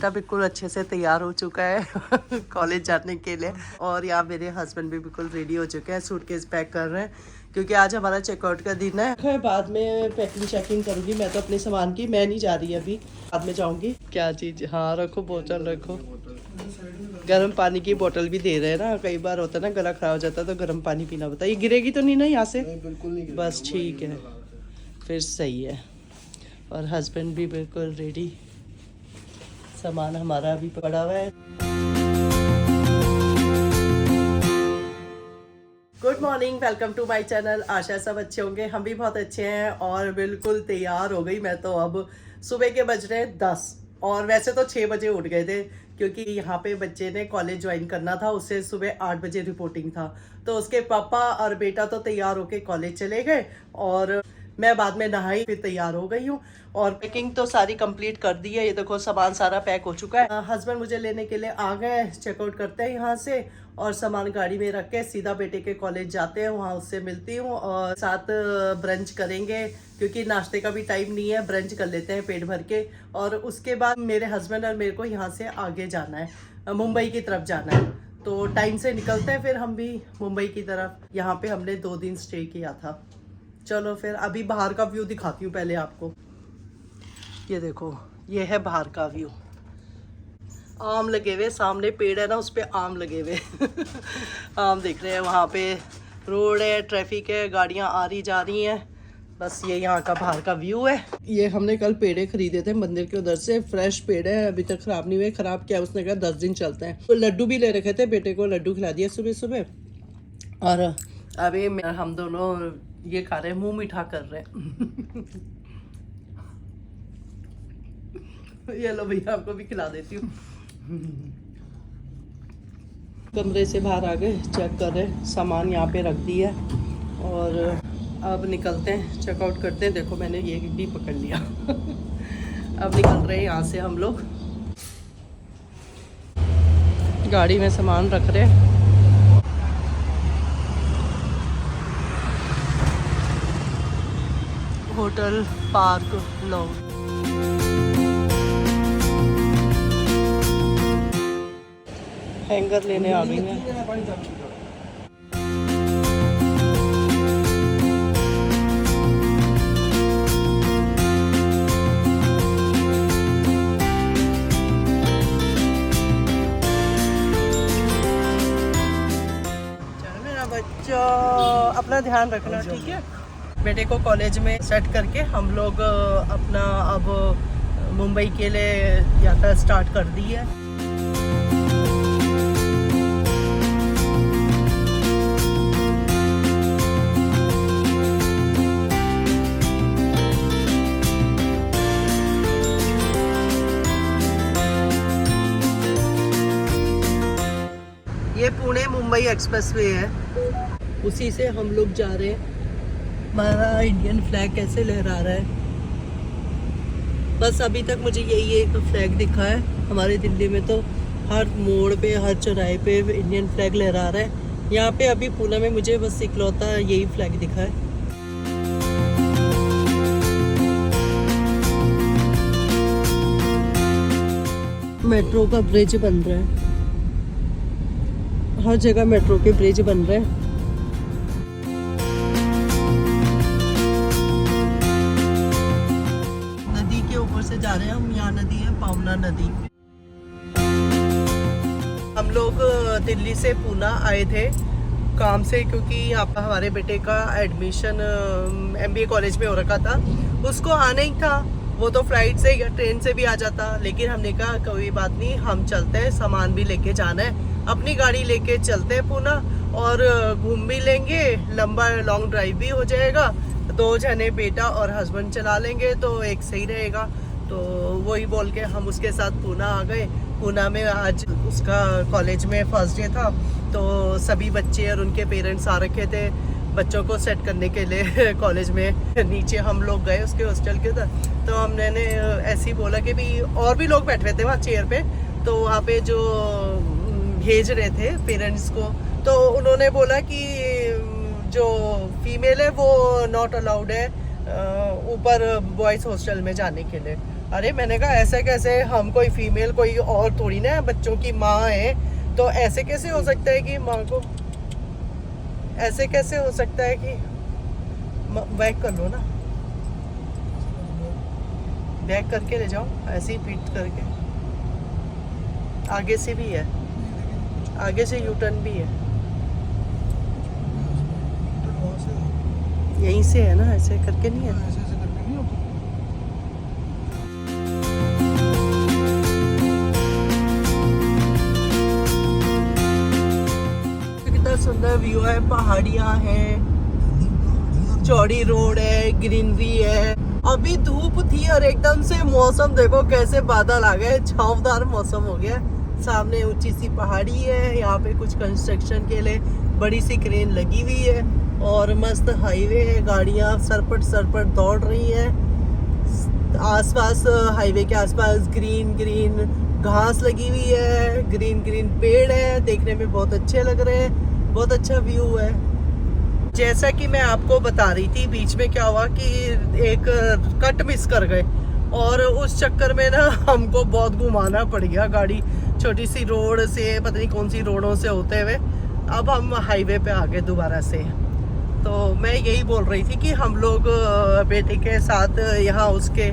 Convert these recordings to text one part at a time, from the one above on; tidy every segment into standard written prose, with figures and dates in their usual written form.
बेटा बिल्कुल अच्छे से तैयार हो चुका है कॉलेज जाने के लिए। और यहाँ मेरे हस्बैंड भी बिल्कुल रेडी हो चुके हैं, सूटकेस पैक कर रहे हैं क्योंकि आज हमारा चेकआउट का दिन है। बाद में पैकिंग चेकिंग करूँगी मैं तो अपने सामान की, मैं नहीं जा रही अभी, बाद में जाऊँगी। क्या चीज़? हाँ रखो, बोतल रखो। गर्म पानी की बोतल भी दे रहे हैं ना, कई बार होता है ना गला खराब हो जाता है तो गर्म पानी पीना पड़ता है। ये गिरेगी तो नहीं ना यहाँ से? बिल्कुल नहीं। बस ठीक है, फिर सही है। और हस्बैंड भी बिल्कुल रेडी, सामान हमारा भी पड़ा हुआ है। Good morning, welcome to my channel. आशा सब अच्छे होंगे, हम भी बहुत अच्छे हैं और बिल्कुल तैयार हो गई मैं तो। अब सुबह के बज रहे 10 और वैसे तो 6 बजे उठ गए थे क्योंकि यहाँ पे बच्चे ने कॉलेज ज्वाइन करना था, उससे सुबह 8 बजे रिपोर्टिंग था। तो उसके पापा और बेटा तो तैयार होके कॉलेज चले गए और मैं बाद में नहाई फिर तैयार हो गई हूँ। और पैकिंग तो सारी कंप्लीट कर दी है, ये देखो सामान सारा पैक हो चुका है। हस्बैंड मुझे लेने के लिए आ गए, चेकआउट करते हैं यहाँ से और सामान गाड़ी में रख के सीधा बेटे के कॉलेज जाते हैं, वहाँ उससे मिलती हूँ और साथ ब्रंच करेंगे क्योंकि नाश्ते का भी टाइम नहीं है, ब्रंच कर लेते हैं पेट भर के। और उसके बाद मेरे हस्बैंड और मेरे को यहाँ से आगे जाना है, मुंबई की तरफ जाना है, तो टाइम से निकलते हैं फिर हम भी मुंबई की तरफ। यहाँ पे हमने 2 दिन स्टे किया था। चलो फिर अभी बाहर का व्यू दिखाती हूँ पहले आपको। ये देखो, ये है बाहर का व्यू। आम लगे हुए, सामने पेड़ है ना उस पे आम लगे हुए आम दिख रहे हैं। वहाँ पे रोड है, ट्रैफिक है, गाड़ियाँ आ रही जा रही हैं। बस ये यहाँ का बाहर का व्यू है। ये हमने कल पेड़े खरीदे थे मंदिर के उधर से, फ्रेश पेड़ है, अभी तक खराब नहीं हुए। खराब क्या, उसने कहा 10 दिन चलते हैं। तो लड्डू भी ले रखे थे, बेटे को लड्डू खिला दिया सुबह सुबह। और अभी हम दोनों ये खा रहे हैं, मुंह मीठा कर रहे हैं ये लो भैया, आपको भी खिला देती हूँ। कमरे से बाहर आ गए, चेक कर रहे, सामान यहाँ पे रख दिया और अब निकलते हैं, चेकआउट करते हैं। देखो मैंने ये भी पकड़ लिया अब निकल रहे हैं यहाँ से हम लोग। गाड़ी में सामान रख रहे हैं। Hotel park long. हैंगर लेने आ गई हैं। मेरा बच्चा, अपना ध्यान रखना ठीक है। बेटे को कॉलेज में सेट करके हम लोग अपना अब मुंबई के लिए यात्रा स्टार्ट कर दी है। ये पुणे मुंबई एक्सप्रेसवे है, उसी से हम लोग जा रहे हैं। हमारा इंडियन फ्लैग कैसे लहरा रहा है, बस अभी तक मुझे यही एक फ्लैग दिखा है। हमारे दिल्ली में तो हर मोड़ पे, हर चौराहे पे इंडियन फ्लैग लहरा रहा है। यहाँ पे अभी पुणे में मुझे बस इकलौता यही फ्लैग दिखा है। मेट्रो का ब्रिज बन रहा है, हर जगह मेट्रो के ब्रिज बन रहे हैं। नदी के ऊपर से जा रहे हैं हम, यहाँ नदी है पावना नदी। हम लोग दिल्ली से पुणे आए थे काम से क्योंकि यहाँ पर हमारे बेटे का एडमिशन MBA कॉलेज में हो रखा था। उसको आना ही था, वो तो फ्लाइट से या ट्रेन से भी आ जाता, लेकिन हमने कहा कोई बात नहीं, हम चलते हैं, सामान भी लेके जाना है, अपनी गाड़ी लेके चलते हैं पुणे और घूम भी लेंगे, लंबा लॉन्ग ड्राइव भी हो जाएगा। 2 जने बेटा और हस्बैंड चला लेंगे तो एक सही रहेगा। तो वही बोल के हम उसके साथ पुणे आ गए। पुणे में आज उसका कॉलेज में फर्स्ट डे था तो सभी बच्चे और उनके पेरेंट्स आ रखे थे बच्चों को सेट करने के लिए कॉलेज में। नीचे हम लोग गए उसके हॉस्टल के उधर, तो हमने ऐसे ही बोला कि भी और भी लोग बैठे थे वहाँ चेयर पे, तो वहाँ पे जो भेज रहे थे पेरेंट्स को, तो उन्होंने बोला कि जो फीमेल है वो नॉट अलाउड है ऊपर बॉयज़ हॉस्टल में जाने के लिए। अरे मैंने कहा ऐसे कैसे, हम कोई फीमेल कोई और थोड़ी ना बच्चों की माँ है, तो ऐसे कैसे हो सकता है कि माँ को, ऐसे कैसे हो सकता है कि बैक कर लो ना, बैक करके ले जाओ, ऐसे ही पीट करके। आगे से भी है, आगे से यू टर्न भी है, यहीं से है ना, ऐसे करके नहीं है। कितना सुंदर व्यू है, पहाड़ियाँ हैं, चौड़ी रोड है, ग्रीनरी है। अभी धूप थी और एकदम से मौसम देखो कैसे बादल आ गए, छावदार मौसम हो गया। सामने ऊंची सी पहाड़ी है, यहाँ पे कुछ कंस्ट्रक्शन के लिए बड़ी सी क्रेन लगी हुई है और मस्त हाईवे है, गाड़ियाँ सरपट सरपट दौड़ रही हैं। आसपास हाईवे के आसपास ग्रीन ग्रीन घास लगी हुई है, ग्रीन ग्रीन पेड़ है, देखने में बहुत अच्छे लग रहे हैं, बहुत अच्छा व्यू है। जैसा कि मैं आपको बता रही थी, बीच में क्या हुआ कि एक कट मिस कर गए और उस चक्कर में ना हमको बहुत घुमाना पड़ गया गाड़ी, छोटी सी रोड से पता नहीं कौन सी रोडों से होते हुए अब हम हाईवे पे आ गए दोबारा से। तो मैं यही बोल रही थी कि हम लोग बेटे के साथ यहाँ उसके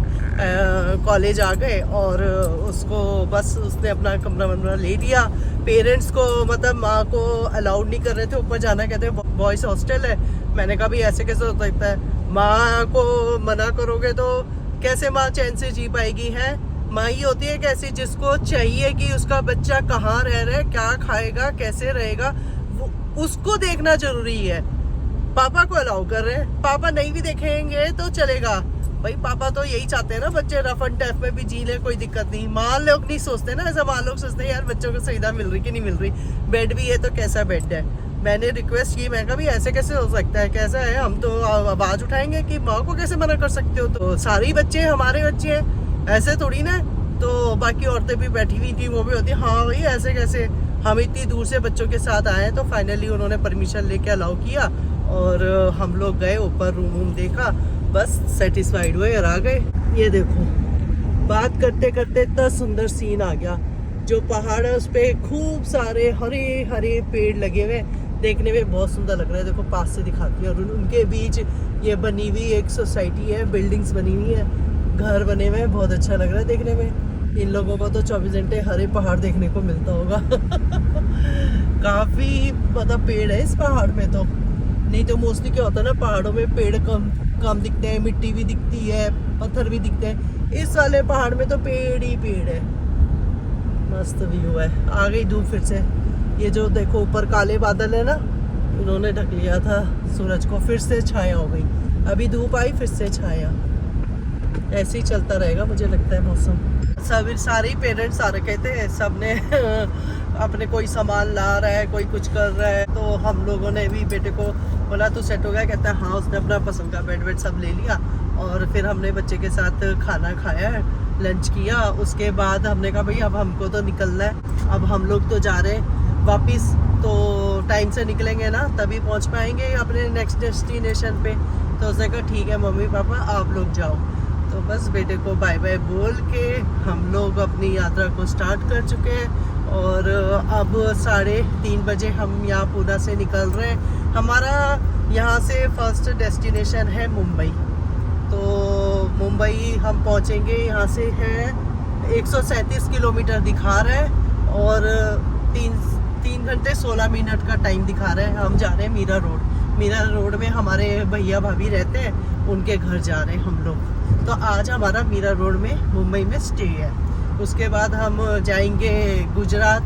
कॉलेज आ गए और उसको बस उसने अपना कमरा वमरा ले लिया। पेरेंट्स को मतलब माँ को अलाउड नहीं कर रहे थे ऊपर जाना, कहते बॉयज़ हॉस्टल है। मैंने कहा भी ऐसे कैसे हो सकता है, माँ को मना करोगे तो कैसे माँ चैन से जी पाएगी। है माँ ही होती है कैसी जिसको चाहिए कि उसका बच्चा कहाँ रह रहा है, क्या खाएगा, कैसे रहेगा, उसको देखना जरूरी है। पापा को अलाउ कर रहे हैं, पापा नहीं भी देखेंगे तो चलेगा भाई, पापा तो यही चाहते हैं ना बच्चे रफ एंड टफ में भी जी ले, कोई दिक्कत नहीं। माँ लोग नहीं सोचते ना ऐसा, माँ लोग सोचते हैं यार बच्चों को सुविधा मिल रही कि नहीं मिल रही, बेड भी है तो कैसा बेड है। मैंने रिक्वेस्ट की, मैं कहा भी ऐसे कैसे हो सकता है, कैसा है, हम तो आवाज उठाएंगे कि माँ को कैसे मना कर सकते हो, तो सारे बच्चे हमारे बच्चे हैं ऐसे थोड़ी ना। तो बाकी औरतें भी बैठी हुई थी, वो भी होती हाँ भाई ऐसे कैसे, हम इतनी दूर से बच्चों के साथ आए। तो फाइनली उन्होंने परमिशन लेके अलाउ किया और हम लोग गए ऊपर, रूम वूम देखा, बस सेटिस्फाइड हुए और आ गए। ये देखो बात करते करते इतना सुंदर सीन आ गया, जो पहाड़ है उस पे खूब सारे हरे हरे पेड़ लगे हुए, देखने में बहुत सुंदर लग रहा है। देखो पास से दिखाती है, और उनके बीच ये बनी हुई एक सोसाइटी है, बिल्डिंग्स बनी हुई है, घर बने हुए हैं, बहुत अच्छा लग रहा है देखने में। इन लोगों को तो 24 घंटे हरे पहाड़ देखने को मिलता होगा काफी मतलब पेड़ है इस पहाड़ में, तो नहीं तो मोस्टली क्या होता है ना पहाड़ों में पेड़ कम दिखते हैं, मिट्टी भी दिखती है, पत्थर भी दिखते हैं। इस वाले पहाड़ में तो पेड़ ही पेड़ है, मस्त व्यू है। आ गई धूप फिर से, ये जो देखो ऊपर काले बादल है ना, इन्होंने ढक लिया था सूरज को, फिर से छाया हो गई, अभी धूप आई फिर से छाया। ऐसे ही चलता रहेगा मुझे लगता है मौसम। सब सारे पेरेंट्स आ रखे थे, सब ने अपने कोई सामान ला रहा है, कोई कुछ कर रहा है, तो हम लोगों ने भी बेटे को बोला तू सेट हो गया, कहता है हाँ, उसने अपना पसंद का बेड वेड सब ले लिया। और फिर हमने बच्चे के साथ खाना खाया है, लंच किया, उसके बाद हमने कहा भाई अब हमको तो निकलना है, अब हम लोग तो जा रहे हैं वापिस, तो टाइम से निकलेंगे ना तभी पहुंच पाएंगे अपने नेक्स्ट डेस्टिनेशन पे। तो उसने कहा ठीक है मम्मी पापा आप लोग जाओ। तो बस बेटे को बाय बाय बोल के हम लोग अपनी यात्रा को स्टार्ट कर चुके हैं और अब 3:30 बजे हम यहाँ पूना से निकल रहे हैं। हमारा यहाँ से फर्स्ट डेस्टिनेशन है मुंबई, तो मुंबई हम पहुँचेंगे, यहाँ से है 137 किलोमीटर दिखा रहा है और 3 घंटे 16 मिनट का टाइम दिखा रहे हैं। हम जा रहे हैं मीरा रोड, मीरा रोड में हमारे भैया भाभी रहते हैं, उनके घर जा रहे हैं हम लोग। तो आज हमारा मीरा रोड में मुंबई में स्टे है। उसके बाद हम जाएंगे गुजरात,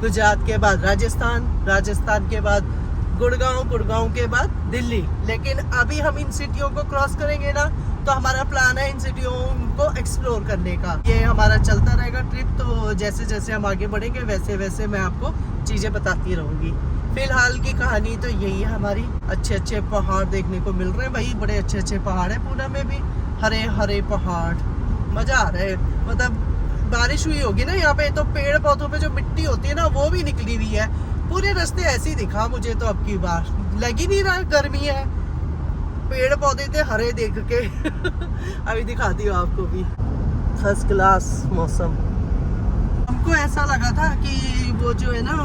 गुजरात के बाद राजस्थान, राजस्थान के बाद गुड़गांव, गुड़गांव के बाद दिल्ली। लेकिन अभी हम इन सिटियों को क्रॉस करेंगे ना, तो हमारा प्लान है इन सिटियों को एक्सप्लोर करने का। ये हमारा चलता रहेगा ट्रिप, तो जैसे जैसे हम आगे बढ़ेंगे वैसे वैसे मैं आपको चीज़ें बताती रहूँगी। फिलहाल की कहानी तो यही है हमारी। अच्छे अच्छे पहाड़ देखने को मिल रहे हैं भाई, बड़े अच्छे अच्छे पहाड़ है पूना में भी, हरे हरे पहाड़, मज़ा आ रहा है। मतलब बारिश हुई होगी ना यहाँ पे, तो पेड़ पौधों पे जो मिट्टी होती है ना वो भी निकली हुई है। पूरे रास्ते ऐसे ही दिखा मुझे तो, अब की बार लग ही नहीं रहा गर्मी है, पेड़ पौधे थे हरे देख के अभी दिखाती हूँ आपको भी। फर्स्ट क्लास मौसम। हमको ऐसा लगा था कि वो जो है ना,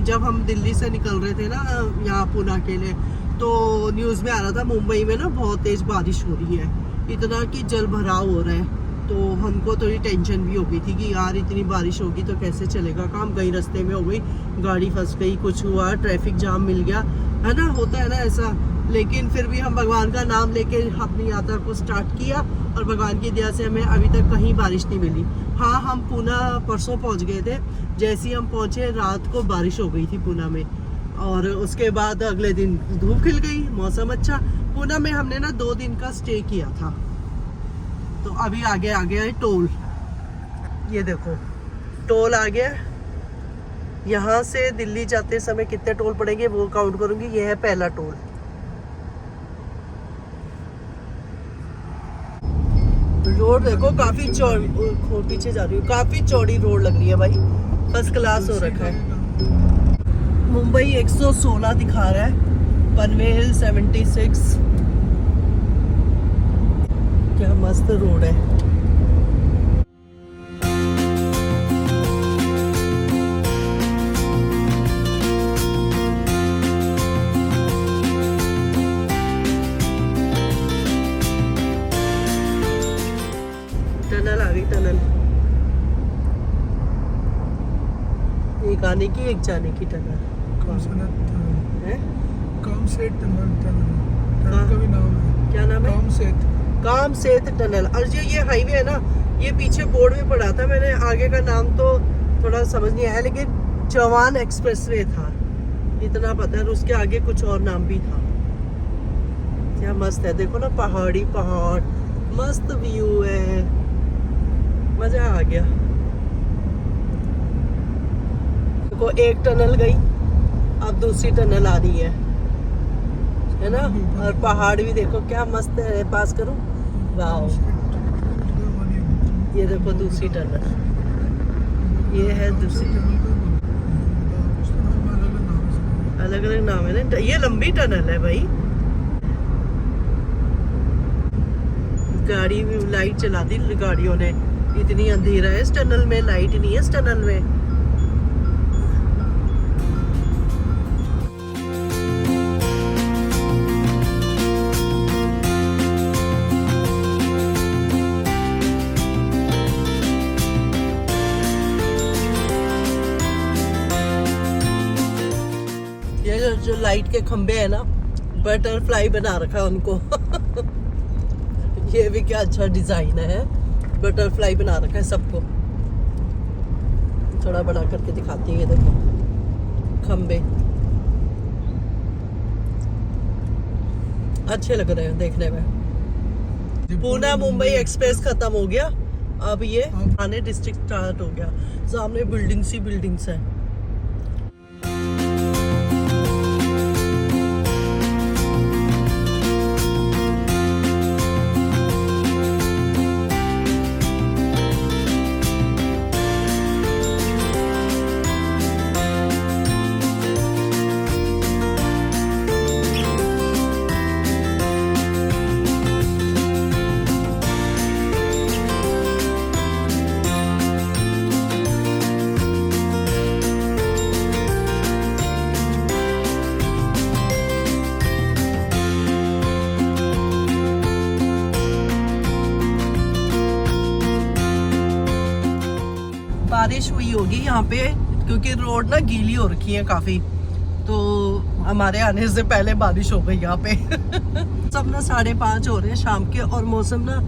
जब हम दिल्ली से निकल रहे थे ना यहाँ पूना के लिए, तो न्यूज़ में आ रहा था मुंबई में ना बहुत तेज़ बारिश हो रही है, इतना कि जल भराव हो रहा है। तो हमको थोड़ी टेंशन भी हो गई थी कि यार इतनी बारिश होगी तो कैसे चलेगा काम। कहीं रास्ते में हो गई, गाड़ी फंस गई, कुछ हुआ, ट्रैफिक जाम मिल गया, है ना, होता है ना ऐसा। लेकिन फिर भी हम भगवान का नाम लेके अपनी यात्रा को स्टार्ट किया और भगवान की दया से हमें अभी तक कहीं बारिश नहीं मिली। हाँ, हम पूना परसों पहुंच गए थे। जैसे ही हम पहुंचे रात को बारिश हो गई थी पूना में, और उसके बाद अगले दिन धूप खिल गई, मौसम अच्छा। पूना में हमने ना 2 दिन का स्टे किया था। तो अभी आगे आ गया है टोल। ये देखो टोल आ गया। यहाँ से दिल्ली जाते समय कितने टोल पड़ेंगे वो काउंट करूंगी। ये है पहला टोल। रोड देखो काफी चौड़ी, पीछे जा रही हूँ, काफी चौड़ी रोड लग रही है भाई, फर्स्ट क्लास हो रखा है। मुंबई 116 दिखा रहा है, पनवेल 76। क्या मस्त रोड है। टनल आ गई, टनल। एक आने की एक जाने की टनल है। कामसेत टनल का भी नाम है। क्या नाम है? कामसेत टनल। और जो ये हाईवे है ना, ये पीछे बोर्ड में पड़ा था, मैंने आगे का नाम तो थोड़ा समझ नहीं आया, लेकिन जवान एक्सप्रेसवे था, इतना पता है। और उसके आगे कुछ और नाम भी था। क्या मस्त है, देखो ना, पहाड़ी पहाड़, मस्त व्यू है, मजा आ गया। देखो एक टनल गई, अब दूसरी टनल आ रही है ना। और पहाड़ भी देखो क्या मस्त है, पास करो, वाओ। ये देखो दूसरी टनल, ये है दूसरी। अलग अलग नाम है ना, ये लंबी टनल है भाई। गाड़ी में लाइट चला दी गाड़ियों ने, इतनी अंधेरा है इस टनल में, लाइट नहीं है इस टनल में। ये जो लाइट के खंबे है ना, बटरफ्लाई बना रखा है उनको ये भी क्या अच्छा डिजाइन है, बटरफ्लाई बना रखा है सबको। थोड़ा बड़ा करके दिखाती है, देखो खंबे अच्छे लग रहे हैं देखने में। पूना मुंबई एक्सप्रेस खत्म हो गया, अब ये थाने डिस्ट्रिक्ट स्टार्ट हो गया। सामने बिल्डिंग्स ही बिल्डिंग्स है। बारिश हुई होगी यहाँ पे, क्योंकि रोड ना गीली हो रखी है काफी, तो हमारे आने से पहले बारिश हो गई यहाँ पे सब ना 5:30 हो रहे हैं शाम के, और मौसम ना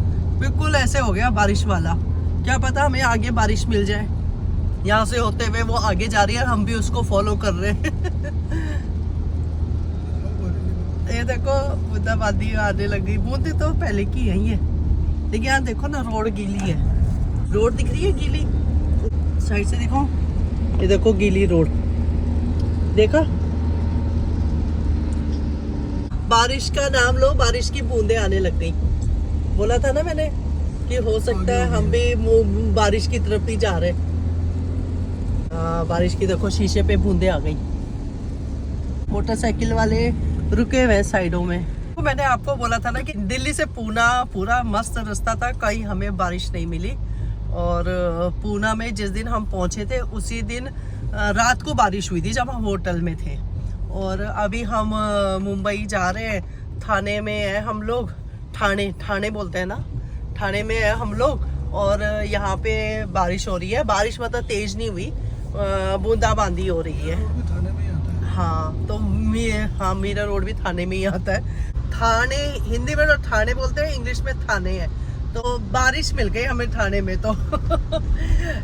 बिल्कुल ऐसे हो गया बारिश वाला। क्या पता हमें आगे बारिश मिल जाए। यहाँ से होते हुए वो आगे जा रही है, हम भी उसको फॉलो कर रहे हैं ये देखो बूंदाबांदी आने लग गई। बूंदे तो पहले की है ये, लेकिन यहाँ देखो ना रोड गीली है, रोड दिख रही है गीली, साइड से देखो, ये देखो गीली रोड, देखा। बारिश का नाम लो, बारिश की बूंदे आने लग गई। बोला था ना मैंने कि हो सकता है हम भी बारिश की तरफ ही जा रहे। बारिश की देखो शीशे पे बूंदे आ गई। मोटरसाइकिल वाले रुके हुए साइडों में। तो मैंने आपको बोला था ना कि दिल्ली से पूना पूरा मस्त रास्ता था, कहीं हमें बारिश नहीं मिली। और पूना में जिस दिन हम पहुंचे थे उसी दिन रात को बारिश हुई थी जब हम होटल में थे। और अभी हम मुंबई जा रहे हैं, थाने में है हम लोग, ठाणे बोलते हैं ना, ठाणे में है हम लोग। और यहाँ पे बारिश हो रही है, बारिश मतलब तेज नहीं हुई, बूंदाबांदी हो रही है। भी थाने में ही आता है। हाँ तो हाँ मीरा रोड भी थाने में ही आता है। थाने हिंदी में तो ठाणे बोलते हैं, इंग्लिश में थाने है। तो बारिश मिल गई हमें थाने में तो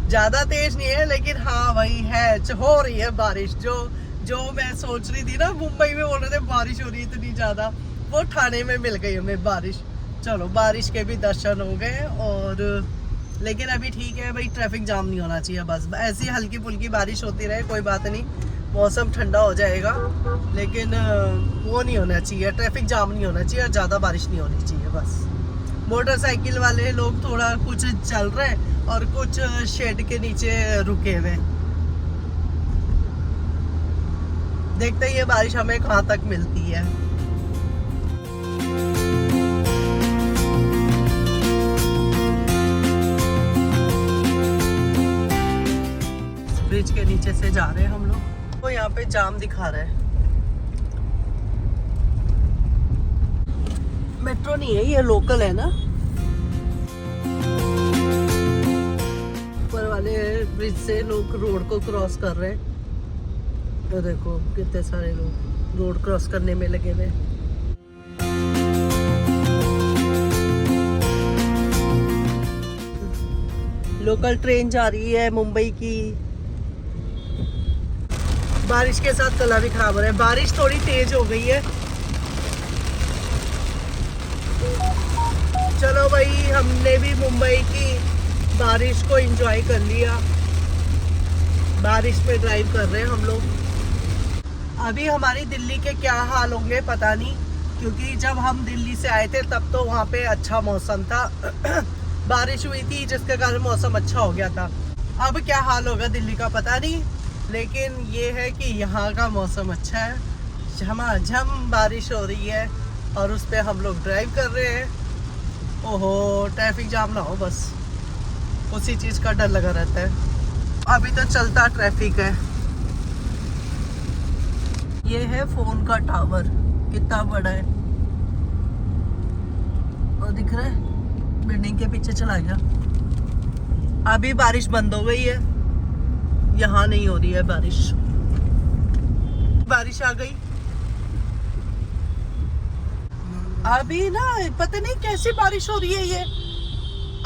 ज़्यादा तेज नहीं है, लेकिन हाँ वही है, हो रही है बारिश। जो मैं सोच रही थी ना मुंबई में बोल रहे थे बारिश हो रही है इतनी ज़्यादा, वो ठाणे में मिल गई हमें बारिश। चलो बारिश के भी दर्शन हो गए। और लेकिन अभी ठीक है भाई, ट्रैफिक जाम नहीं होना चाहिए, बस ऐसी हल्की फुल्की बारिश होती रहे, कोई बात नहीं, मौसम ठंडा हो जाएगा। लेकिन वो नहीं होना चाहिए, ट्रैफिक जाम नहीं होना चाहिए और ज़्यादा बारिश नहीं होनी चाहिए बस। मोटरसाइकिल वाले लोग थोड़ा कुछ चल रहे हैं और कुछ शेड के नीचे रुके हुए। देखते हैं ये बारिश हमें कहाँ तक मिलती है। ब्रिज के नीचे से जा रहे हैं हम लोग, तो यहाँ पे जाम दिखा रहा है। मेट्रो नहीं है ये, लोकल है ना। ऊपर वाले ब्रिज से लोग रोड को क्रॉस कर रहे हैं। तो देखो कितने सारे लोग रोड क्रॉस करने में लगे हुए। लोकल ट्रेन जा रही है मुंबई की। बारिश के साथ कला भी खराब हो रहा है, बारिश थोड़ी तेज हो गई है। चलो भाई, हमने भी मुंबई की बारिश को एंजॉय कर लिया। बारिश में ड्राइव कर रहे हैं हम लोग। अभी हमारी दिल्ली के क्या हाल होंगे पता नहीं, क्योंकि जब हम दिल्ली से आए थे तब तो वहाँ पे अच्छा मौसम था बारिश हुई थी जिसके कारण मौसम अच्छा हो गया था। अब क्या हाल होगा दिल्ली का पता नहीं, लेकिन ये है कि यहाँ का मौसम अच्छा है, झमाझम बारिश हो रही है और उस पर हम लोग ड्राइव कर रहे हैं। ओहो, ट्रैफिक जाम ना हो, बस उसी चीज़ का डर लगा रहता है। अभी तो चलता ट्रैफिक है। ये है फोन का टावर, कितना बड़ा है, और दिख रहा है बिल्डिंग के पीछे चला गया। अभी बारिश बंद हो गई है, यहाँ नहीं हो रही है बारिश। बारिश आ गई अभी ना, पता नहीं कैसी बारिश हो रही है ये।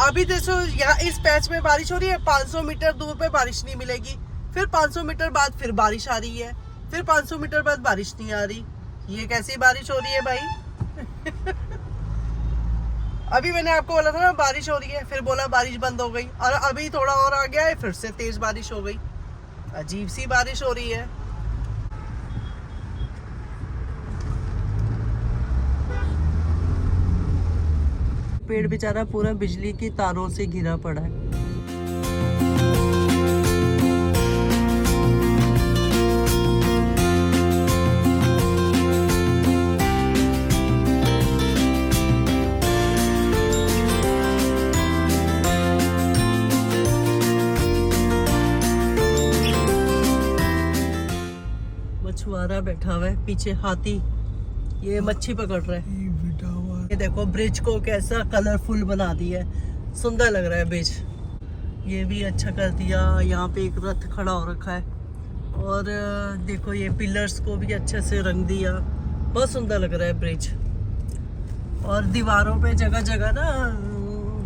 अभी देखो यहाँ इस पैच में बारिश हो रही है, 500 मीटर दूर पे बारिश नहीं मिलेगी, फिर 500 मीटर बाद फिर बारिश आ रही है, फिर 500 मीटर बाद बारिश नहीं आ रही। ये कैसी बारिश हो रही है भाई अभी मैंने आपको बोला था ना बारिश हो रही है, फिर बोला बारिश बंद हो गई, और अभी थोड़ा और आ गया है, फिर से तेज बारिश हो गई। अजीब सी बारिश हो रही है। पेड़ बेचारा पूरा बिजली की तारों से घिरा पड़ा है। मछुआरा बैठा हुआ है, पीछे हाथी, ये मच्छी पकड़ रहा है। ये देखो ब्रिज को कैसा कलरफुल बना दिया है, सुंदर लग रहा है ब्रिज। ये भी अच्छा कर दिया। यहाँ पे एक रथ खड़ा हो रखा है, और देखो ये पिलर्स को भी अच्छे से रंग दिया, बहुत सुंदर लग रहा है ब्रिज। और दीवारों पे जगह जगह ना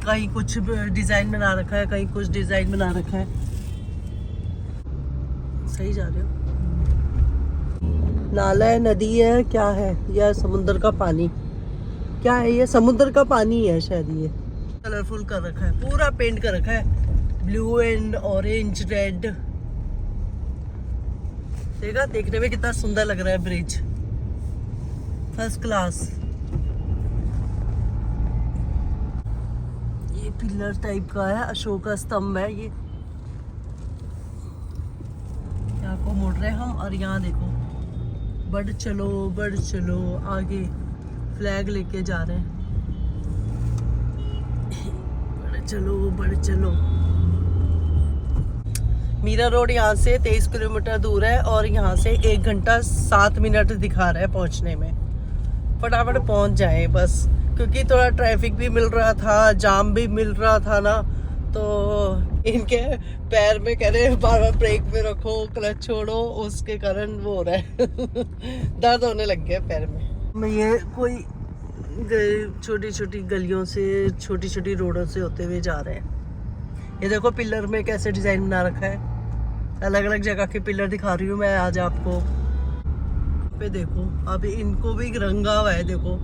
कहीं कुछ डिजाइन बना रखा है, कहीं कुछ डिजाइन बना रखा है। सही जा रहे हो? नाला है, नदी है, क्या है? यह समुद्र का पानी, क्या है ये? समुद्र का पानी है शायद। ये कलरफुल कर रखा है, पूरा पेंट कर रखा है, ब्लू एंड ऑरेंज रेड। देखा, देखने में कितना सुंदर लग रहा है ब्रिज, फर्स्ट क्लास। ये पिलर टाइप का है, अशोक का स्तंभ है ये। यहाँ को मुड़ रहे हैं हम, और यहाँ देखो, बढ़ चलो आगे, फ्लैग लेके जा रहे हैं। बड़े चलो। मीरा रोड यहाँ से 23 किलोमीटर दूर है और यहाँ से 1 घंटा 7 मिनट दिखा रहा है पहुँचने में। फटाफट पहुँच जाए बस, क्योंकि थोड़ा ट्रैफिक भी मिल रहा था, जाम भी मिल रहा था ना, तो इनके पैर में कह रहे बार बार ब्रेक पे रखो, क्लच छोड़ो, उसके कारण वो हो रहा है दर्द होने लग गया पैर में। ये कोई छोटी छोटी गलियों से, छोटी छोटी रोडों से होते हुए जा रहे हैं। ये देखो पिलर में कैसे डिजाइन बना रखा है, अलग अलग जगह के पिलर दिखा रही हूँ मैं आज आपको। पे देखो अभी इनको भी रंगा हुआ है, देखो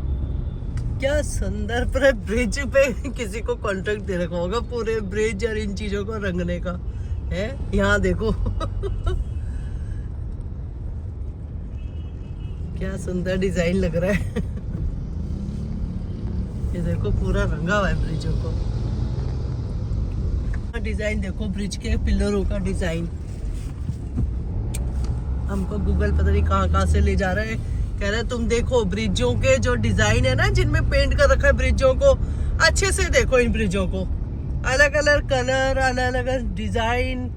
क्या सुंदर। पूरे ब्रिज पे किसी को कॉन्ट्रैक्ट दे रखा होगा पूरे ब्रिज और इन चीजों को रंगने का है। यहाँ देखो क्या सुंदर डिजाइन लग रहा है ये देखो पूरा रंगा हुआ है ब्रिजों को। डिजाइन देखो ब्रिज के पिलरों का डिजाइन। हमको गूगल पता नहीं कहाँ से ले जा रहा है, कह रहे तुम देखो ब्रिजों के जो डिजाइन है ना, जिनमें पेंट कर रखा है ब्रिजों को, अच्छे से देखो इन ब्रिजों को, अलग अलग कलर, अलग अलग डिजाइन।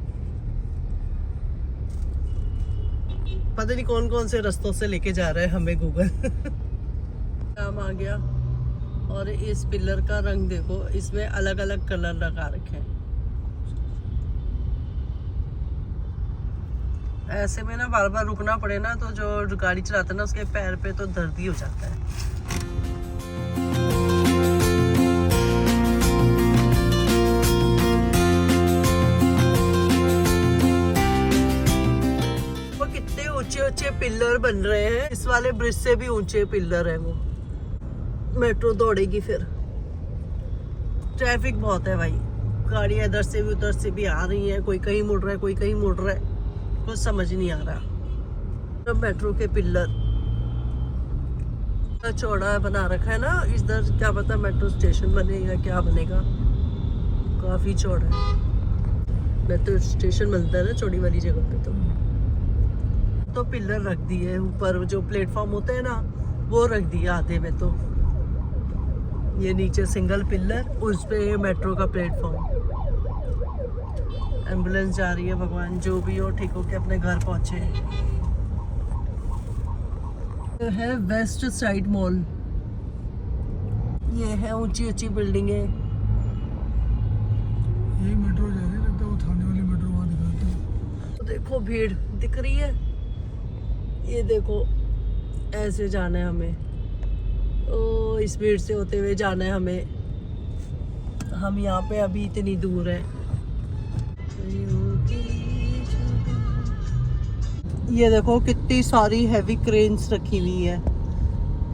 पता नहीं कौन कौन से रास्तों से लेके जा रहा है हमें गूगल काम आ गया। और इस पिलर का रंग देखो, इसमें अलग अलग कलर लगा रखे हैं। ऐसे में ना बार बार रुकना पड़े ना, तो जो गाड़ी चलाता है ना उसके पैर पे तो दर्द ही हो जाता है। वो कितने ऊंचे ऊंचे पिलर बन रहे हैं, इस वाले ब्रिज से भी ऊंचे पिलर है। वो मेट्रो दौड़ेगी फिर। ट्रैफिक बहुत है भाई, गाड़ियां इधर से भी उधर से भी आ रही हैं, कोई कहीं मुड़ रहा है, कोई कहीं मुड़ रहा है, कुछ समझ नहीं आ रहा। तो मेट्रो के पिलर चौड़ा बना रखा है ना इधर, क्या पता मेट्रो स्टेशन बनेगा क्या बनेगा, काफी चौड़ा है। मेट्रो स्टेशन बनता है ना चौड़ी वाली जगह पे, तो पिलर रख दिए ऊपर, जो प्लेटफॉर्म होते हैं ना वो रख दिया आधे में। तो ये नीचे सिंगल पिलर, उस पे मेट्रो का प्लेटफॉर्म। एम्बुलेंस जा रही है, भगवान जो भी हो ठीक होके अपने घर पहुंचे। ये है वेस्ट साइड मॉल, ये है ऊंची ऊंची बिल्डिंगें। यही मेट्रो जा रही है, लगता है वो थाने वाली मेट्रो वहाँ दिखाते हैं। तो देखो भीड़ दिख रही है, ये देखो ऐसे जाना है हमें, ओ इस भीड़ से होते हुए जाना है हमें। हम यहाँ पे अभी इतनी दूर है। ये देखो कितनी सारी हैवी क्रेन्स रखी हुई है।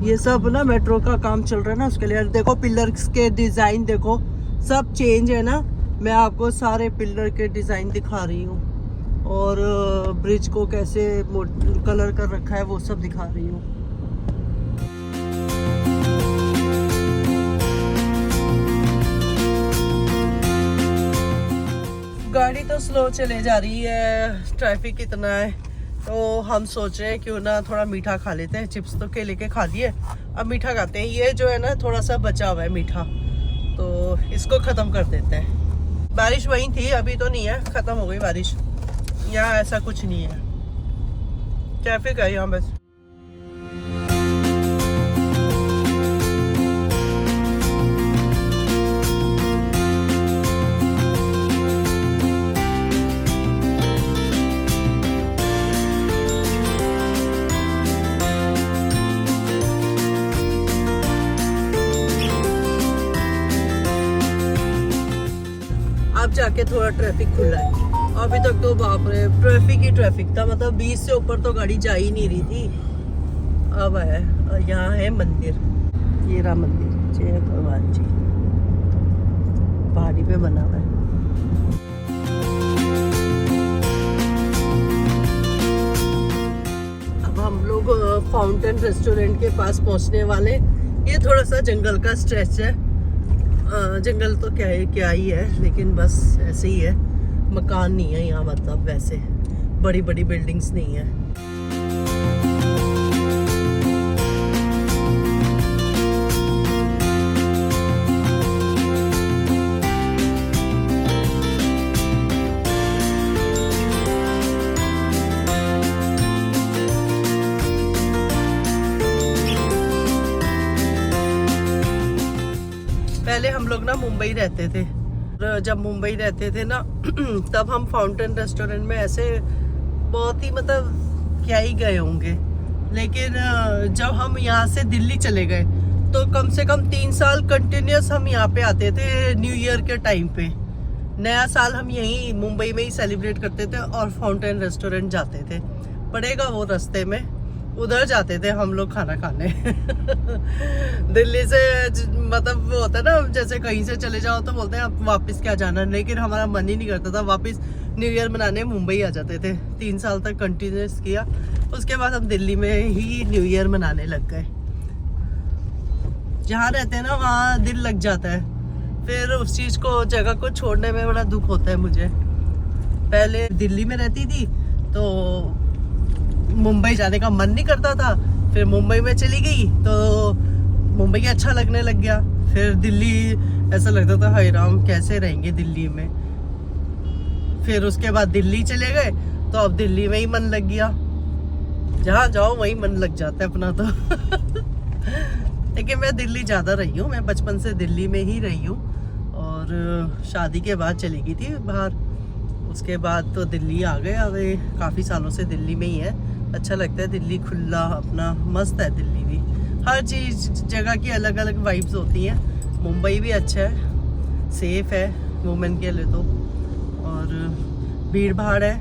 ये सब ना मेट्रो का काम चल रहा है ना, उसके लिए। देखो पिलर्स के डिजाइन देखो, सब चेंज है ना। मैं आपको सारे पिलर के डिजाइन दिखा रही हूँ, और ब्रिज को कैसे कलर कर रखा है वो सब दिखा रही हूँ। गाड़ी तो स्लो चले जा रही है, ट्रैफिक इतना है, तो हम सोच रहे हैं क्यों ना थोड़ा मीठा खा लेते हैं। चिप्स तो केले के खा लिए, अब मीठा खाते हैं। ये जो है ना थोड़ा सा बचा हुआ है मीठा, तो इसको ख़त्म कर देते हैं। बारिश वहीं थी, अभी तो नहीं है, ख़त्म हो गई बारिश। यहाँ ऐसा कुछ नहीं है, ट्रैफिक है यहाँ बस। अब जाके थोड़ा ट्रैफिक खुला है, अभी तक तो बाप रे ट्रैफिक ही ट्रैफिक था। मतलब 20 से ऊपर तो गाड़ी जा ही नहीं रही थी। अब है, यहाँ है मंदिर, ये रहा मंदिर, जय भगवान जी, पहाड़ी पे बना हुआ है। अब हम लोग फाउंटेन रेस्टोरेंट के पास पहुंचने वाले। ये थोड़ा सा जंगल का स्ट्रेच है, जंगल तो क्या ही है, लेकिन बस ऐसे ही है। मकान नहीं है यहाँ, मतलब वैसे बड़ी बड़ी बिल्डिंग्स नहीं है। पहले हम लोग ना मुंबई रहते थे। जब मुंबई रहते थे ना तब हम फाउंटेन रेस्टोरेंट में ऐसे बहुत ही मतलब क्या ही गए होंगे। लेकिन जब हम यहाँ से दिल्ली चले गए तो कम से कम 3 साल कंटिन्यूस हम यहाँ पे आते थे न्यू ईयर के टाइम पे। नया साल हम यहीं मुंबई में ही सेलिब्रेट करते थे और फाउंटेन रेस्टोरेंट जाते थे। पड़ेगा वो रास्ते में, उधर जाते थे हम लोग खाना खाने। दिल्ली से मतलब वो होता है ना, जैसे कहीं से चले जाओ तो बोलते हैं अब वापस क्या जाना, लेकिन हमारा मन ही नहीं करता था। वापस न्यू ईयर मनाने मुंबई आ जाते थे। 3 साल तक कंटिन्यूस किया। उसके बाद हम दिल्ली में ही न्यू ईयर मनाने लग गए। जहाँ रहते हैं ना वहाँ दिल लग जाता है, फिर उस चीज़ को जगह को छोड़ने में बड़ा दुख होता है मुझे। पहले दिल्ली में रहती थी तो मुंबई जाने का मन नहीं करता था, फिर मुंबई में चली गई तो मुंबई अच्छा लगने लग गया। फिर दिल्ली ऐसा लगता था हाय राम कैसे रहेंगे दिल्ली में। फिर उसके बाद दिल्ली चले गए तो अब दिल्ली में ही मन लग गया। जहाँ जाओ वहीं मन लग जाता है अपना तो। लेकिन मैं दिल्ली ज़्यादा रही हूँ, मैं बचपन से दिल्ली में ही रही हूँ और शादी के बाद चली गई थी बाहर। उसके बाद तो दिल्ली आ गए, अभी काफ़ी सालों से दिल्ली में ही है। अच्छा लगता है दिल्ली, खुला अपना मस्त है दिल्ली भी। हर चीज़ जगह की अलग अलग वाइब्स होती हैं। मुंबई भी अच्छा है, सेफ़ है वुमेन के लिए तो, और भीड़ भाड़ है।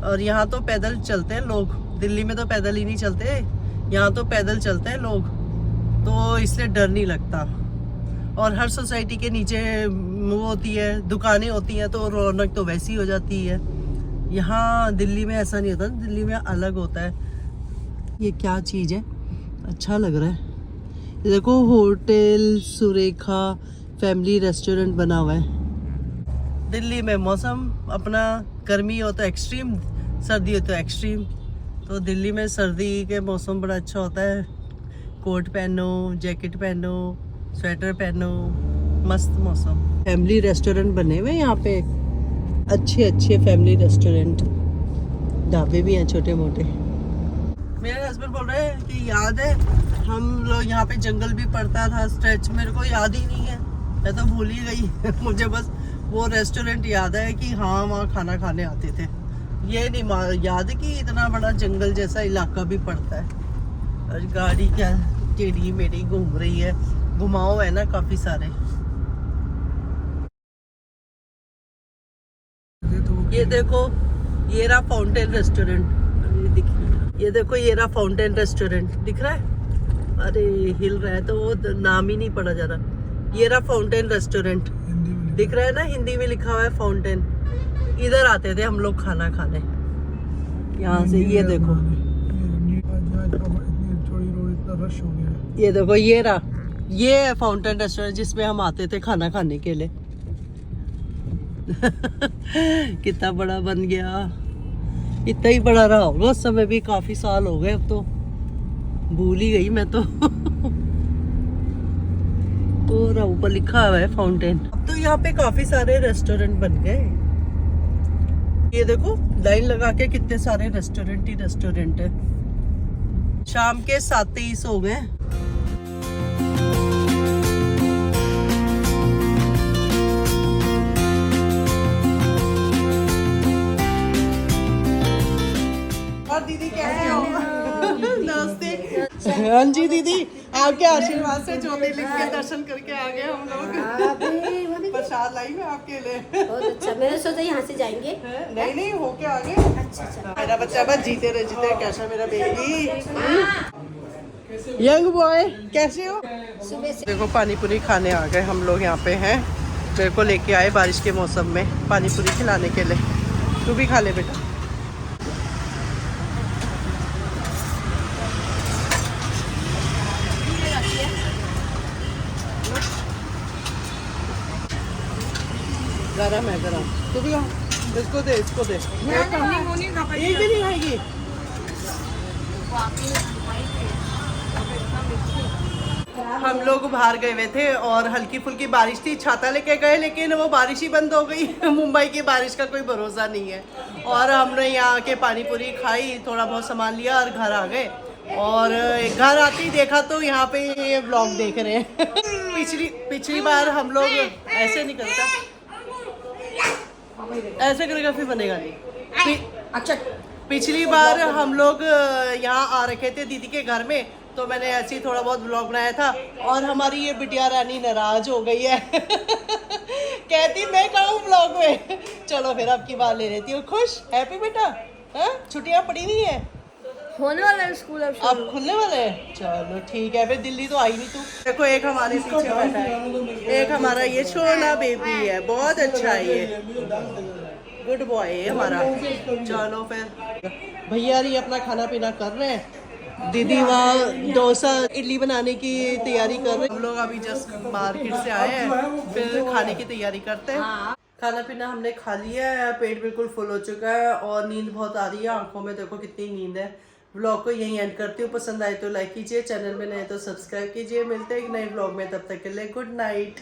और यहाँ तो पैदल चलते हैं लोग, दिल्ली में तो पैदल ही नहीं चलते, यहाँ तो पैदल चलते हैं लोग, तो इसलिए डर नहीं लगता। और हर सोसाइटी के नीचे वो होती है, दुकानें होती हैं, तो रौनक तो वैसी हो जाती है। यहाँ दिल्ली में ऐसा नहीं होता, दिल्ली में अलग होता है। ये क्या चीज़ है, अच्छा लग रहा है। ये देखो होटल सुरेखा फैमिली रेस्टोरेंट बना हुआ है। दिल्ली में मौसम अपना गर्मी हो तो एक्सट्रीम, सर्दी हो तो एक्सट्रीम। तो दिल्ली में सर्दी के मौसम बड़ा अच्छा होता है। कोट पहनो, जैकेट पहनो, स्वेटर पहनो, मस्त मौसम। फैमिली रेस्टोरेंट बने हुए यहाँ पे, अच्छे अच्छे फैमिली रेस्टोरेंट, ढाबे भी हैं छोटे मोटे। मेरे हस्बैंड बोल रहे हैं कि याद है हम लोग यहाँ पे जंगल भी पड़ता था स्ट्रेच, मेरे को याद ही नहीं है, मैं तो भूल ही गई। मुझे बस वो रेस्टोरेंट याद है कि हाँ वहाँ खाना खाने आते थे। ये नहीं याद है कि इतना बड़ा जंगल जैसा इलाका भी पड़ता है। और गाड़ी क्या टेढ़ी मेढ़ी घूम रही है, घुमाओ है ना काफी सारे। ये देखो ये रहा फाउंटेन रेस्टोरेंट, ये देखो ये रहा फाउंटेन रेस्टोरेंट, दिख रहा है? अरे हिल रहा है तो वो नाम ही नहीं पड़ा जा रहा। ये रहा फाउंटेन रेस्टोरेंट, दिख रहा है ना, हिंदी में लिखा हुआ है फाउंटेन। इधर आते थे हम लोग खाना खाने यहाँ से। ये देखो ये देखो ये रहा, ये है फाउंटेन रेस्टोरेंट जिसमें हम आते थे खाना खाने के लिए। कितना बड़ा बन गया, इतना ही बड़ा रहा होगा उस समय भी, काफी साल हो गए, अब तो भूल ही गई मैं तो। और ऊपर लिखा हुआ है फाउंटेन। अब तो यहाँ पे काफी सारे रेस्टोरेंट बन गए। ये देखो लाइन लगा के कितने सारे रेस्टोरेंट ही रेस्टोरेंट है। शाम के 7:23 हो गए। और दीदी कैसे हो? नमस्ते। हाँ जी दीदी, आपके आशीर्वाद से ज्योतिर्लिंग के दर्शन करके आ गए हम लोग। प्रसाद लाई मैं आपके लिए। बहुत अच्छा, मैंने सोचा यहाँ से जाएंगे। नहीं नहीं होके आ गए। अच्छा। मेरा बच्चा बस जीते रहे जीते। कैसा मेरा बेबी यंग बॉय, कैसे हो? सुबह से देखो पानी पूरी खाने आ गए हम लोग। यहाँ पे हैं, मेरे को लेके आए बारिश के मौसम में पानी पूरी खिलाने के लिए। तू भी खा ले बेटा। गरम है गरम, तू भी खा। इसको दे इसको दे। एक भी नहीं खाएगी। हम लोग बाहर गए हुए थे और हल्की फुल्की बारिश थी, छाता लेके गए, लेकिन वो बारिश ही बंद हो गई। मुंबई की बारिश का कोई भरोसा नहीं है। और हमने यहाँ के पानी पूरी खाई, थोड़ा बहुत सामान लिया और घर आ गए। और घर आते ही देखा तो यहाँ पे ये व्लॉग देख रहे हैं। पिछली बार हम लोग ऐसे निकलता, ऐसे करके फिर बनेगा नहीं। अच्छा पिछली बार हम लोग यहाँ आ रखे थे दीदी के घर में, तो मैंने ऐसे ही थोड़ा बहुत व्लॉग बनाया था और हमारी ये बिटिया रानी नाराज हो गई है। कहती मैं कहूँ व्लॉग में। चलो फिर अब की बात ले लेती हूँ। खुश हैप्पी बेटा? हाँ छुट्टियाँ पड़ी नहीं है, होने वाला है स्कूल अब खुलने वाले हैं। चलो ठीक है, फिर दिल्ली तो आई नहीं तू। देखो एक हमारे पीछे बैठा है, एक हमारा ये छोटा बेबी है, बहुत अच्छा है ये, गुड बॉय है हमारा। चलो फिर भैया ये अपना खाना पीना कर रहे हैं, दीदी वहाँ डोसा इडली बनाने की तैयारी कर रहे हैं। हम लोग अभी जस्ट मार्केट से आए हैं, फिर खाने की तैयारी करते हैं। खाना पीना हमने खा लिया है, पेट बिल्कुल फुल हो चुका है और नींद बहुत आ रही है आंखों में, देखो कितनी नींद है। व्लॉग को यहीं एंड करती हूँ, पसंद आए तो लाइक कीजिए, चैनल में नए तो सब्सक्राइब कीजिए। मिलते हैं एक नए व्लॉग में, तब तक के लिए गुड नाइट।